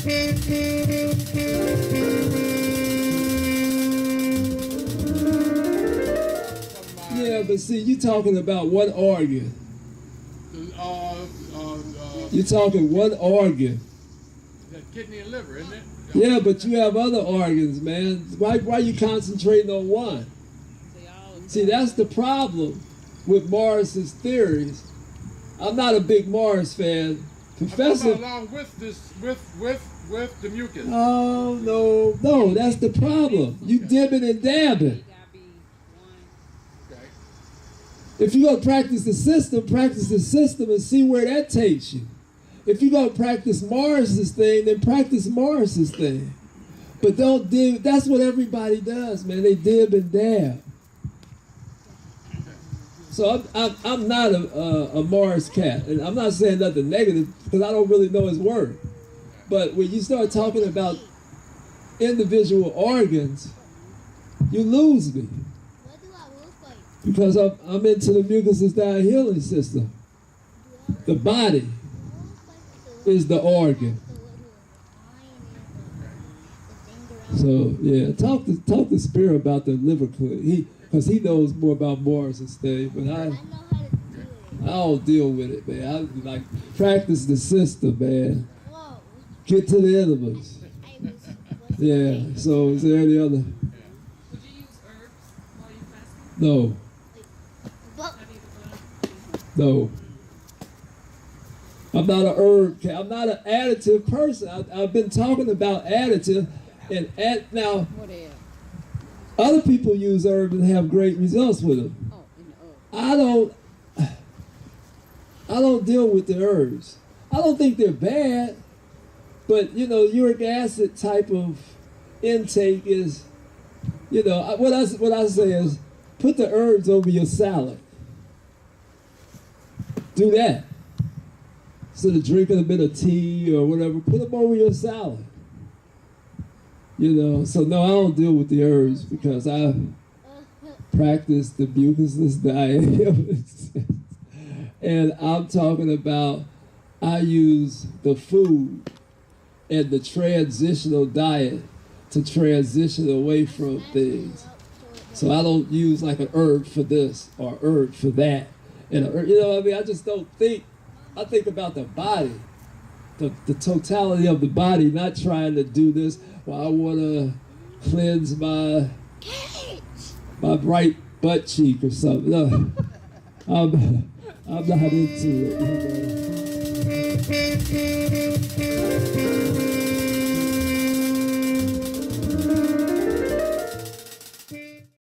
Yeah, but see, you're talking about one organ. You're talking one organ. The kidney and liver, isn't it? Yeah, but you have other organs, man. Why are you concentrating on one? See, that's the problem with Morris's theories. I'm not a big Morris fan. Professor. Along with this, with the mucus. Oh no, that's the problem. You dibbing and dabbing. Okay. If you're gonna practice the system and see where that takes you. If you're gonna practice Morris's thing, then practice Morris's thing. But don't dib. That's what everybody does, man. They dib and dab. So I'm not a Morris cat, and I'm not saying nothing negative because I don't really know his word. But when you start talking about individual organs, you lose me. Because I'm into the Mucusless Diet Healing System. The body is the organ. So yeah, talk to Spira about the liver clinic. Because he knows more about Morris's thing, but I don't deal with it, man. I like practice the system, man. Get to the elements. Yeah. So is there any other? Would you use herbs while you fasting? No. I'm not an herb cat. I'm not an additive person. I've been talking about additive, and now. Other people use herbs and have great results with them. I don't deal with the herbs. I don't think they're bad, but uric acid type of intake is, what I say is, put the herbs over your salad. Do that. Instead of drinking a bit of tea or whatever, put them over your salad. So no, I don't deal with the herbs because I practice the Mucusless Diet Healing System. And I'm talking about I use the food and the transitional diet to transition away from things. So I don't use like an herb for this or herb for that. And I just don't think, I think about the body. The totality of the body, not trying to do this. Well, I want to cleanse my right butt cheek or something. No, I'm not into it.